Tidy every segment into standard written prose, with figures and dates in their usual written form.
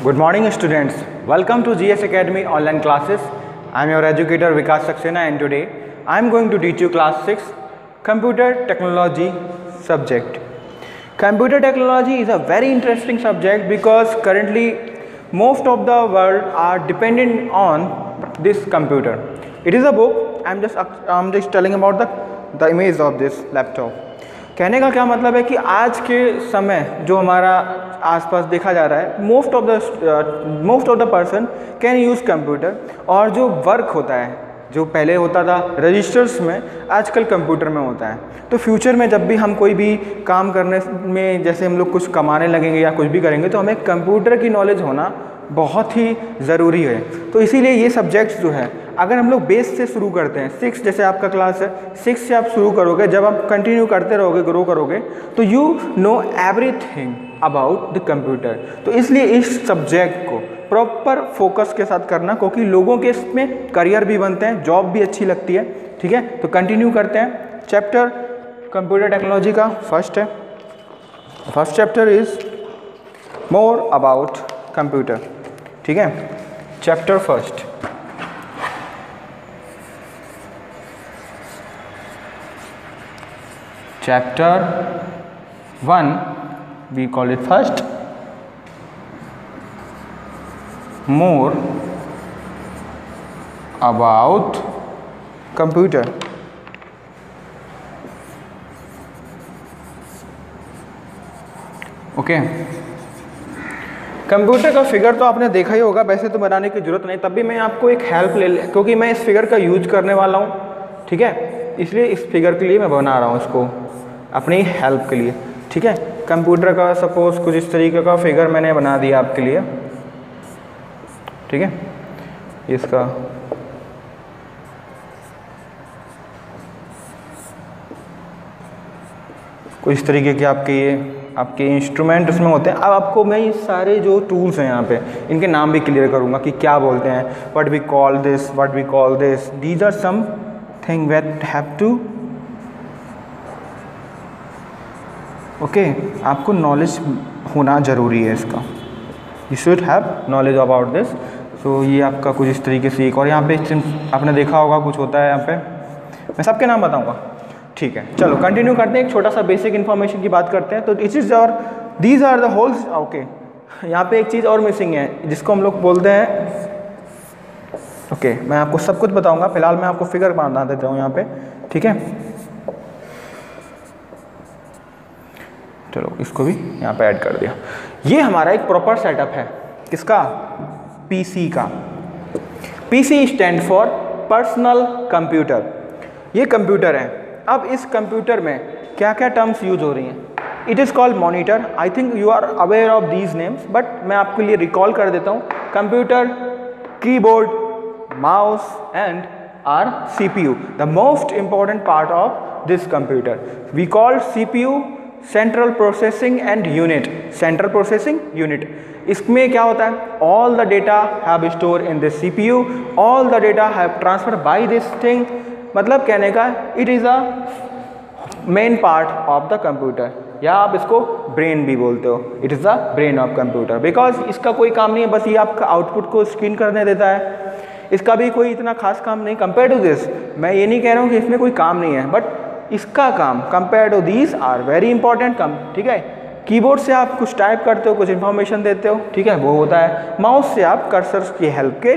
Good morning students. Welcome to GS Academy online classes. I am your educator Vikas Saxena and today I am going to teach you class 6 computer technology subject. Computer technology is a very interesting subject because currently most of the world are dependent on this computer. It is a book. I am just telling about the image of this laptop. कहने का क्या मतलब है कि आज के समय जो हमारा आसपास देखा जा रहा है most of the person can use computer और जो वर्क होता है जो पहले होता था रजिस्टर्स में आजकल कंप्यूटर में होता है। तो फ्यूचर में जब भी हम कोई भी काम करने में जैसे हम लोग कुछ कमाने लगेंगे या कुछ भी करेंगे तो हमें कंप्यूटर की नॉलेज होना बहुत ही ज़रूरी है। तो इसीलिए ये सब्जेक्ट्स जो है अगर हम लोग बेस से शुरू करते हैं 6 जैसे आपका क्लास है 6 से आप शुरू करोगे, जब आप कंटिन्यू करते रहोगे ग्रो करोगे तो you know everything about the computer. तो इसलिए इस सब्जेक्ट को प्रॉपर फोकस के साथ करना क्योंकि लोगों के इसमें करियर भी बनते हैं, जॉब भी अच्छी लगती है। ठीक है, तो कंटिन्यू करते हैं। चैप्टर कंप्यूटर टेक्नोलॉजी का फर्स्ट है। First chapter is more about computer. ठीक है, chapter first. Chapter 1 we call it first more about computer। Okay, computer का फिगर तो आपने देखा ही होगा, वैसे तो बनाने की जरूरत नहीं, तब भी मैं आपको एक हेल्प ले क्योंकि मैं इस फिगर का यूज करने वाला हूँ। ठीक है, इसलिए इस फिगर के लिए मैं बना रहा हूँ इसको अपनी हेल्प के लिए। ठीक है, कंप्यूटर का सपोज कुछ इस तरीके का फिगर मैंने बना दिया आपके लिए। ठीक है, इसका कुछ इस तरीके के आपके इंस्ट्रूमेंट उसमें होते हैं। अब आपको मैं ये सारे जो टूल्स हैं यहाँ पे इनके नाम भी क्लियर करूँगा कि क्या बोलते हैं, what we call this, these are something that have to okay, आपको नॉलेज होना ज़रूरी है इसका। You should have knowledge about this. So ये आपका कुछ इस तरीके से एक और यहाँ पे आपने देखा होगा कुछ होता है यहाँ पे, मैं सबके नाम बताऊँगा। ठीक है, चलो कंटिन्यू करते हैं। एक छोटा सा बेसिक इन्फॉर्मेशन की बात करते हैं। तो इट इज़ और these are the holes. Okay, यहाँ पे एक चीज़ और मिसिंग है जिसको हम लोग बोलते हैं ओके, मैं आपको सब कुछ बताऊँगा। फिलहाल मैं आपको फिगर बना देता हूँ यहाँ पे। ठीक है, चलो इसको भी यहाँ पे ऐड कर दिया। ये हमारा एक प्रॉपर सेटअप है किसका, पीसी का। PC stand for personal computer. ये कंप्यूटर है। अब इस कंप्यूटर में क्या क्या टर्म्स यूज हो रही हैं। It is called monitor. I think you are aware of these names but मैं आपके लिए रिकॉल कर देता हूँ। Computer, keyboard, mouse and our CPU, the most important part of this computer. We called CPU central processing and unit. Central processing unit, इसमें क्या होता है, all the data have store in this CPU, all the data have transfer by this thing. मतलब कहने का it is a main part of the computer, या आप इसको ब्रेन भी बोलते हो। It is the brain of computer because इसका कोई काम नहीं है, बस ये आपका आउटपुट को स्क्रीन करने देता है। इसका भी कोई इतना खास काम नहीं कंपेयर टू दिस। मैं ये नहीं कह रहा हूँ कि इसमें कोई काम नहीं है, बट इसका काम compare to these are very important कम। ठीक है, कीबोर्ड से आप कुछ टाइप करते हो, कुछ इन्फॉर्मेशन देते हो, ठीक है, वो होता है। माउस से आप कर्सर की हेल्प के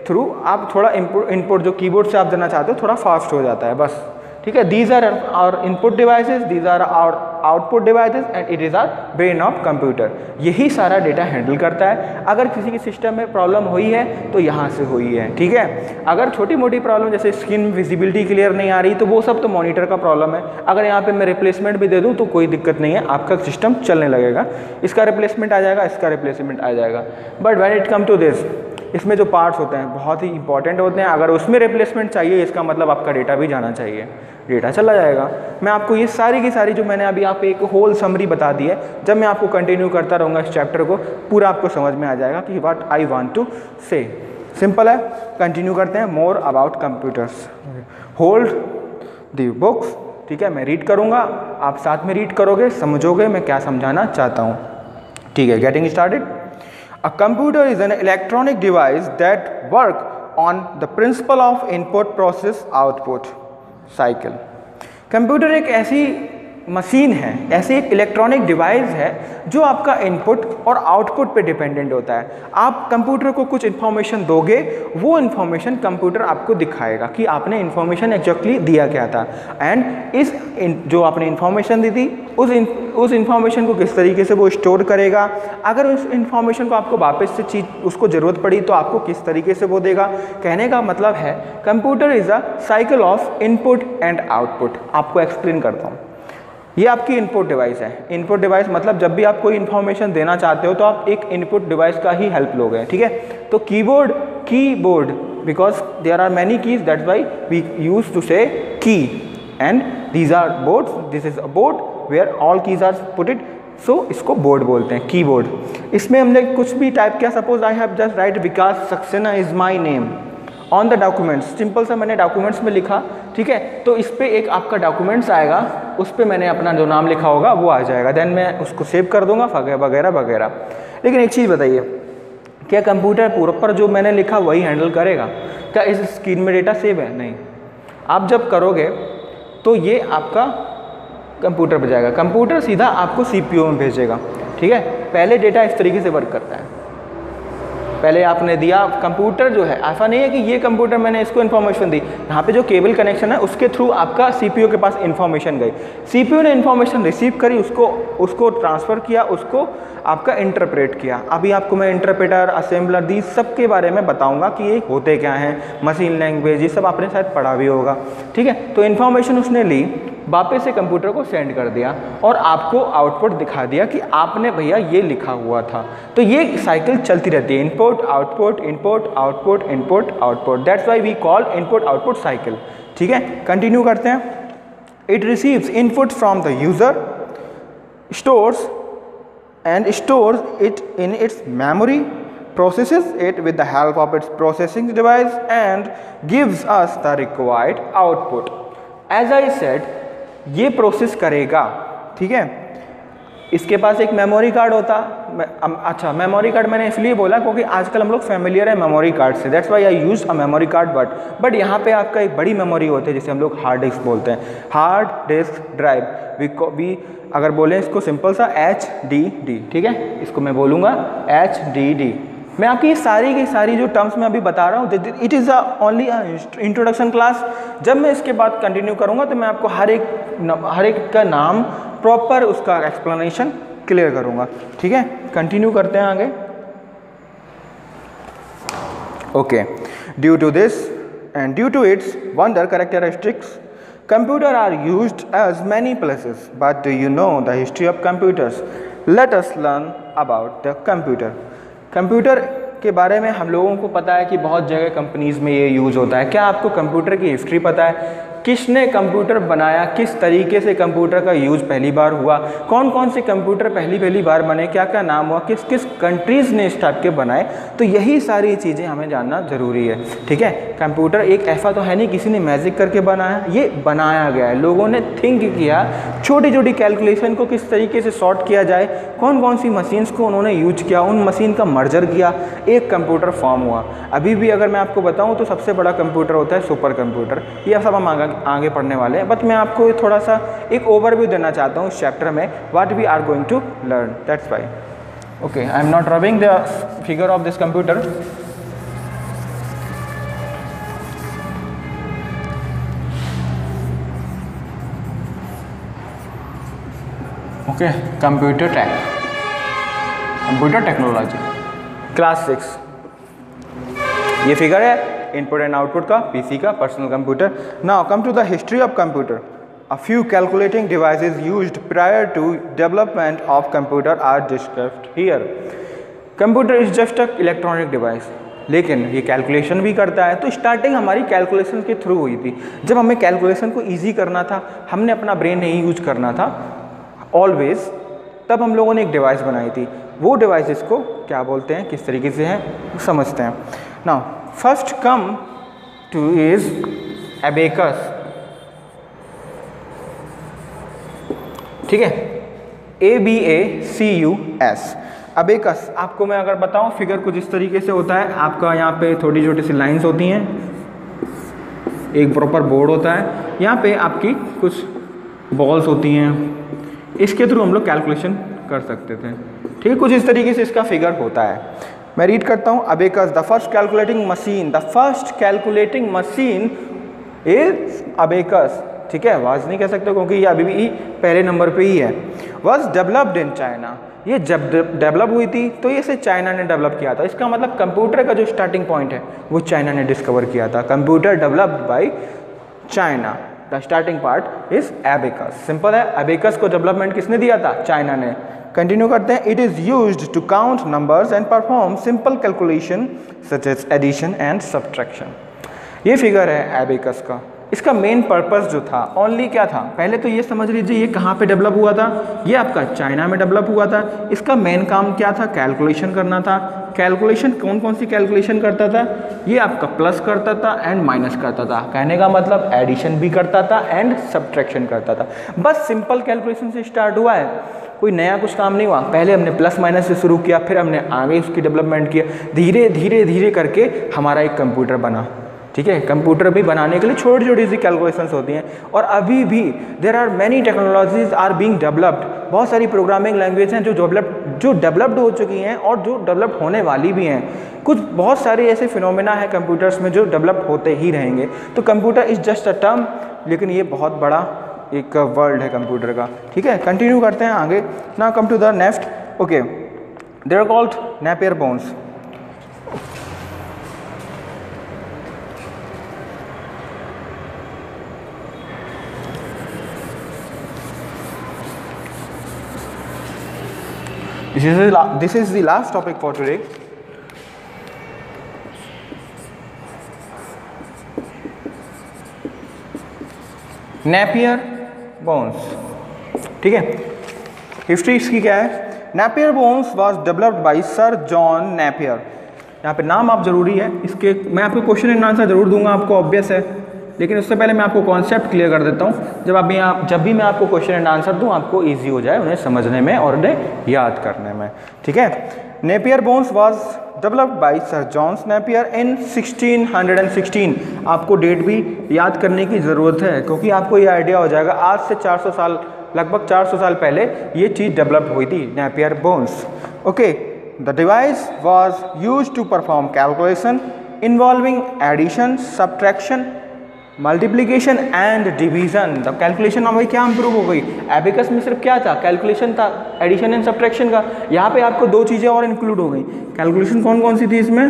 थ्रू आप थोड़ा इनपुट जो कीबोर्ड से आप देना चाहते हो थोड़ा फास्ट हो जाता है बस। ठीक है, these are our input devices, these are our output devices and it is our brain of computer. यही सारा डेटा हैंडल करता है। अगर किसी के सिस्टम में प्रॉब्लम हुई है तो यहाँ से हुई है। ठीक है, अगर छोटी मोटी प्रॉब्लम जैसे स्क्रीन विजिबिलिटी क्लियर नहीं आ रही तो वो सब तो मॉनिटर का प्रॉब्लम है। अगर यहाँ पे मैं रिप्लेसमेंट भी दे दूँ तो कोई दिक्कत नहीं है, आपका सिस्टम चलने लगेगा। इसका रिप्लेसमेंट आ जाएगा, इसका रिप्लेसमेंट आ जाएगा। But when it come to this, इसमें जो पार्ट्स होते हैं बहुत ही इंपॉर्टेंट होते हैं। अगर उसमें रिप्लेसमेंट चाहिए इसका मतलब आपका डेटा भी जाना चाहिए, डेटा चला जाएगा। मैं आपको ये सारी की सारी जो मैंने अभी आप एक होल समरी बता दी है, जब मैं आपको कंटिन्यू करता रहूँगा इस चैप्टर को पूरा आपको समझ में आ जाएगा कि व्हाट आई वांट टू से। सिंपल है, कंटिन्यू करते हैं। More about computers, hold the books. ठीक है, मैं रीड करूँगा, आप साथ में रीड करोगे, समझोगे मैं क्या समझाना चाहता हूँ। ठीक है, getting started. A computer is an electronic device that work on the principle of input process output cycle. Computer एक ऐसी मशीन है, ऐसे एक इलेक्ट्रॉनिक डिवाइस है जो आपका इनपुट और आउटपुट पे डिपेंडेंट होता है। आप कंप्यूटर को कुछ इन्फॉर्मेशन दोगे, वो इन्फॉर्मेशन कंप्यूटर आपको दिखाएगा कि आपने इन्फॉर्मेशन एक्जैक्टली दिया क्या था, एंड जो आपने इन्फॉर्मेशन दी थी उस इन्फॉर्मेशन को किस तरीके से वो स्टोर करेगा। अगर उस इन्फॉर्मेशन को आपको वापस से चीज़ उसको ज़रूरत पड़ी तो आपको किस तरीके से वो देगा। कहने का मतलब है computer is a cycle of input and output. आपको एक्सप्लेन करता हूँ। ये आपकी इनपुट डिवाइस है। इनपुट डिवाइस मतलब जब भी आप कोई इन्फॉर्मेशन देना चाहते हो तो आप एक इनपुट डिवाइस का ही हेल्प लोगे, ठीक है। तो keyboard because there are many keys, that's why we use to say key, and these are boards, this is a board where all keys are put it, so इसको board बोलते हैं, keyboard. इसमें हमने कुछ भी टाइप किया, suppose I have just right Vikas Saxena is my name on the documents, simple सा मैंने डॉक्यूमेंट्स में लिखा, ठीक है। तो इस पर एक आपका डॉक्यूमेंट्स आएगा, उस पर मैंने अपना जो नाम लिखा होगा वो आ जाएगा, देन मैं उसको सेव कर दूंगा वगैरह वगैरह। लेकिन एक चीज़ बताइए, क्या कंप्यूटर पूरा पर जो मैंने लिखा वही हैंडल करेगा? क्या इस स्क्रीन में डेटा सेव है? नहीं। आप जब करोगे तो ये आपका कंप्यूटर पर जाएगा, कंप्यूटर सीधा आपको CPU में भेजेगा, ठीक है। पहले डेटा इस तरीके से वर्क करता है, पहले आपने दिया, कंप्यूटर जो है ऐसा नहीं है कि ये कंप्यूटर मैंने इसको इन्फॉर्मेशन दी, यहाँ पे जो केबल कनेक्शन है उसके थ्रू आपका CPU के पास इन्फॉर्मेशन गई, CPU ने इन्फॉर्मेशन रिसीव करी, उसको ट्रांसफ़र किया, उसको आपका इंटरप्रेट किया। अभी आपको मैं इंटरप्रेटर, असेंबलर, दी सब के बारे में बताऊंगा कि ये होते क्या हैं, मशीन लैंग्वेज, ये सब आपने शायद पढ़ा भी होगा, ठीक है। तो इन्फॉर्मेशन उसने ली, वापस से कंप्यूटर को सेंड कर दिया और आपको आउटपुट दिखा दिया कि आपने भैया ये लिखा हुआ था। तो ये साइकिल चलती रहती है, input output, input output, input output, that's why we call input output cycle, ठीक है। कंटिन्यू करते हैं। It receives input from the user, stores it in its memory, processes it with the help of its processing device and gives us the required output. As I said, ये process करेगा, ठीक है। इसके पास एक memory card होता, अच्छा memory card मैंने इसलिए बोला क्योंकि आजकल हम लोग फैमिलियर है मेमोरी कार्ड से, that's why I use a memory card, but यहाँ पे आपका एक बड़ी मेमोरी होती है जिसे हम लोग हार्ड डिस्क बोलते हैं, हार्ड डिस्क ड्राइव। वी अगर बोलें इसको सिंपल सा HDD, ठीक है, इसको मैं बोलूँगा HDD। मैं आपकी ये सारी की सारी जो टर्म्स मैं अभी बता रहा हूँ, it is only introduction class. जब मैं इसके बाद कंटिन्यू करूँगा तो मैं आपको हर एक का नाम प्रॉपर उसका एक्सप्लेनेशन क्लियर करूँगा, ठीक है। कंटिन्यू करते हैं आगे। Okay, due to this and due to its wonder characteristics, computer are used as many places, but do you know the history of computers? Let us learn about the computer. Computer के बारे में हम लोगों को पता है कि बहुत जगह कंपनीज़ में ये यूज़ होता है। क्या आपको कंप्यूटर की हिस्ट्री पता है? किसने कंप्यूटर बनाया, किस तरीके से कंप्यूटर का यूज़ पहली बार हुआ, कौन कौन से कंप्यूटर पहली बार बने, क्या क्या नाम हुआ, किस किस कंट्रीज़ ने इस टाइप के बनाए, तो यही सारी चीज़ें हमें जानना ज़रूरी है, ठीक है। कंप्यूटर एक ऐसा तो है नहीं किसी ने मैजिक करके बनाया, ये बनाया गया है, लोगों ने थिंक किया, छोटी छोटी कैलकुलेशन को किस तरीके से सॉर्ट किया जाए, कौन कौन सी मशीन्स को उन्होंने यूज किया, उन मशीन का मर्जर किया, एक कंप्यूटर फॉर्म हुआ। अभी भी अगर मैं आपको बताऊँ तो सबसे बड़ा कंप्यूटर होता है सुपर कंप्यूटर, ये सब हम आगे पढ़ने वाले हैं, बट मैं आपको थोड़ा सा एक ओवरव्यू देना चाहता हूँ इस चैप्टर में, what we are going to learn, that's why. Okay, I am not rubbing the figure of this computer. Okay, computer technology class 6, ये फिगर है इनपुट एंड आउटपुट का, पीसी का, personal computer. Now come to the history of computer. A few calculating devices used prior to development of computer are discussed here. Computer is just a electronic device, लेकिन ये calculation भी करता है। तो starting हमारी calculation के through हुई थी, जब हमें कैलकुलेशन को ईजी करना था, हमने अपना ब्रेन नहीं यूज करना था ऑलवेज, तब हम लोगों ने एक डिवाइस बनाई थी। वो डिवाइसेस को क्या बोलते हैं, किस तरीके से हैं, समझते हैं। Now first come two is abacus, ठीक है, ABACUS। अबेकस आपको मैं अगर बताऊं फिगर कुछ इस तरीके से होता है। आपका यहाँ पे छोटी छोटी सी लाइंस होती हैं, एक प्रॉपर बोर्ड होता है, यहाँ पे आपकी कुछ बॉल्स होती हैं, इसके थ्रू हम लोग कैलकुलेशन कर सकते थे। ठीक है, कुछ इस तरीके से इसका फिगर होता है। मैं रीड करता हूँ। Abacus the first calculating machine is abacus. ठीक है, वाज नहीं कह सकते क्योंकि ये अभी भी पहले नंबर पे ही है। वॉज डेवलप्ड इन चाइना, ये जब डेवलप हुई थी तो ये से चाइना ने डेवलप किया था। इसका मतलब कंप्यूटर का जो स्टार्टिंग पॉइंट है वो चाइना ने डिस्कवर किया था। Computer developed by China, the starting part is abacus. Simple है, एबेकस को डेवलपमेंट किसने दिया था? चाइना ने। कंटिन्यू करते हैं। It is used to count numbers and perform simple calculation such as addition and subtraction. ये फिगर है एबेकस का। इसका मेन पर्पस जो था ओनली क्या था, पहले तो ये समझ लीजिए ये कहाँ पे डेवलप हुआ था, ये आपका चाइना में डेवलप हुआ था। इसका मेन काम क्या था? कैलकुलेशन करना था। कैलकुलेशन कौन कौन सी कैलकुलेशन करता था? ये आपका प्लस करता था एंड माइनस करता था। कहने का मतलब एडिशन भी करता था एंड सब्ट्रैक्शन करता था। बस सिंपल कैलकुलेशन से स्टार्ट हुआ है, कोई नया कुछ काम नहीं हुआ। पहले हमने प्लस माइनस से शुरू किया, फिर हमने आगे उसकी डेवलपमेंट किया, धीरे धीरे धीरे करके हमारा एक कंप्यूटर बना। ठीक है, कंप्यूटर भी बनाने के लिए छोटी छोटी सी कैलकुलेशंस होती हैं। और अभी भी there are many technologies are being developed. बहुत सारी प्रोग्रामिंग लैंग्वेज हैं जो डेवलप्ड हो चुकी हैं और जो डेवलप होने वाली भी हैं। कुछ बहुत सारे ऐसे फिनोमेना है कंप्यूटर्स में जो डेवलप होते ही रहेंगे। तो computer is just a term, लेकिन ये बहुत बड़ा एक वर्ल्ड है कंप्यूटर का। ठीक है, कंटिन्यू करते हैं आगे। Now come to the next. Okay, they are called Napier bones. This is the last topic for today. Napier bones. ठीक है, हिस्ट्री इसकी क्या है? Napier bones was developed by sir John Napier. यहाँ पे नाम आप जरूरी है इसके, मैं आपको क्वेश्चन एंड आंसर जरूर दूंगा, आपको ऑब्वियस है, लेकिन उससे पहले मैं आपको कॉन्सेप्ट क्लियर कर देता हूँ। जब भी मैं आपको क्वेश्चन एंड आंसर दूँ आपको इजी हो जाए उन्हें समझने में और उन्हें याद करने में। ठीक है, Napier bones was developed by sir John Napier in 1616। आपको डेट भी याद करने की ज़रूरत है क्योंकि आपको ये आइडिया हो जाएगा आज से 400 साल, लगभग 400 साल पहले ये चीज़ डेवलप हुई थी, Napier bones. Okay, the device was used to perform calculation involving addition, subtraction, multiplication and division. The calculation में भाई क्या इंप्रूव हो गई? एबेकस में सिर्फ क्या था? कैलकुलेशन था, एडिशन एंड सब्ट्रैक्शन का। यहाँ पे आपको दो चीज़ें और इंक्लूड हो गई। कैलकुलेशन कौन कौन सी थी इसमें?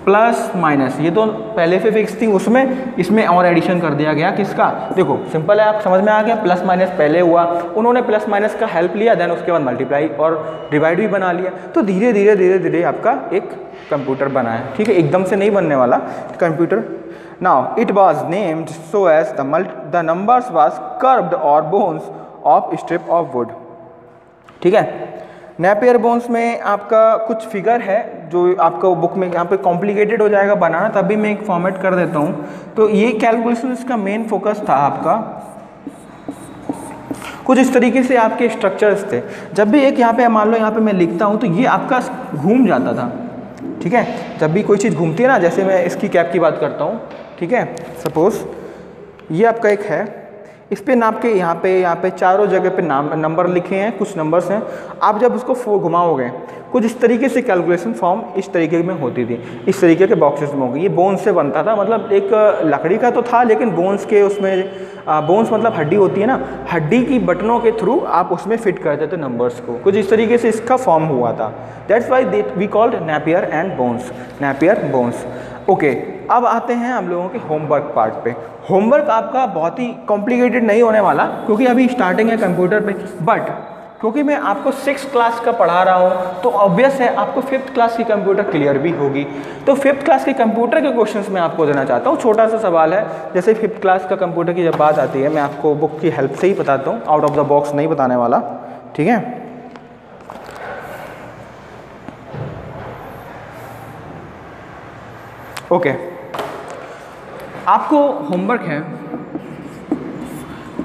प्लस माइनस, ये तो पहले से फिक्स थी, उसमें इसमें और एडिशन कर दिया गया। किसका? देखो सिंपल है, आप समझ में आ गया। प्लस माइनस पहले हुआ, उन्होंने प्लस माइनस का हेल्प लिया, देन उसके बाद मल्टीप्लाई और डिवाइड भी बना लिया। तो धीरे धीरे धीरे धीरे आपका एक कंप्यूटर बना है। ठीक है, एकदम से नहीं बनने वाला computer. Now it was named so as the numbers was curved और bones of strip of wood. ठीक है, नेपियर बोन्स में आपका कुछ फिगर है जो आपका बुक में यहाँ पे कॉम्प्लिकेटेड हो जाएगा बनाना, तभी मैं एक फॉर्मेट कर देता हूँ। तो ये कैलकुलेशन इसका मेन फोकस था आपका। कुछ इस तरीके से आपके स्ट्रक्चर्स थे। जब भी एक यहाँ पे मान लो यहाँ पे मैं लिखता हूँ तो ये आपका घूम जाता था। ठीक है, जब भी कोई चीज़ घूमती है ना, जैसे मैं इसकी कैप की बात करता हूँ। ठीक है, सपोज ये आपका एक है, इस पे नाप के यहाँ पे चारों जगह पे नंबर लिखे हैं, कुछ नंबर्स हैं। आप जब उसको घुमाओगे कुछ इस तरीके से कैलकुलेशन फॉर्म इस तरीके में होती थी, इस तरीके के बॉक्सेस में होगी। ये बोन्स से बनता था, मतलब एक लकड़ी का तो था लेकिन बोन्स के उसमें बोन्स मतलब हड्डी होती है ना, हड्डी की बटनों के थ्रू आप उसमें फिट करते थे नंबर्स को। कुछ इस तरीके से इसका फॉर्म हुआ था। That's why we called Napier and bones, Napier bones. Okay, अब आते हैं हम लोगों के होमवर्क पार्ट पे। होमवर्क आपका बहुत ही कॉम्प्लिकेटेड नहीं होने वाला क्योंकि अभी स्टार्टिंग है कंप्यूटर पे, बट क्योंकि मैं आपको 6th क्लास का पढ़ा रहा हूँ तो ऑब्वियस है आपको 5th क्लास की कंप्यूटर क्लियर भी होगी। तो 5th क्लास के कंप्यूटर के क्वेश्चंस मैं आपको देना चाहता हूँ। छोटा सा सवाल है, जैसे 5th क्लास का कंप्यूटर की जब बात आती है मैं आपको बुक की हेल्प से ही बताता हूँ, आउट ऑफ द बॉक्स नहीं बताने वाला। ठीक है, ओके, आपको होमवर्क है,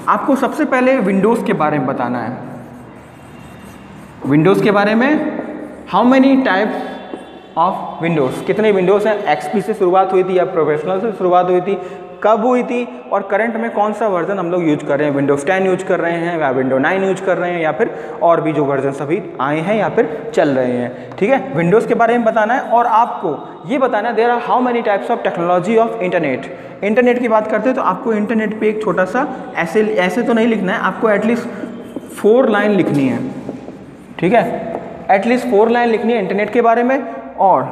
आपको सबसे पहले विंडोज़ के बारे में बताना है। विंडोज़ के बारे में, how many types of Windows, कितने विंडोज़ हैं, एक्सपी से शुरुआत हुई थी या प्रोफेशनल से शुरुआत हुई थी, कब हुई थी, और करंट में कौन सा वर्जन हम लोग यूज कर रहे हैं, विंडोज़ 10 यूज कर रहे हैं या विंडो 9 यूज कर रहे हैं या फिर और भी जो वर्जन अभी आए हैं या फिर चल रहे हैं। ठीक है, विंडोज़ के बारे में बताना है और आपको ये बताना है there are how many types of technology of internet. Internet की बात करते हैं तो आपको इंटरनेट पे एक छोटा सा ऐसे तो नहीं लिखना है, आपको एटलीस्ट 4 लाइन लिखनी है। ठीक है, एटलीस्ट 4 लाइन लिखनी है इंटरनेट के बारे में। और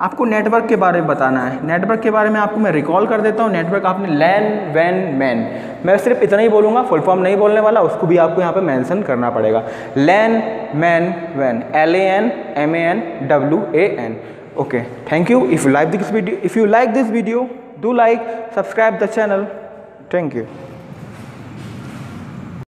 आपको नेटवर्क के बारे में बताना है। नेटवर्क के बारे में आपको मैं रिकॉल कर देता हूँ। नेटवर्क आपने लैन वैन मैन, मैं सिर्फ इतना ही बोलूँगा, फुल फॉर्म नहीं बोलने वाला, उसको भी आपको यहाँ पे मेंशन करना पड़ेगा। लैन मैन वैन, LAN MAN WAN। Okay, thank you. If you like this video, do like, subscribe the channel. Thank you.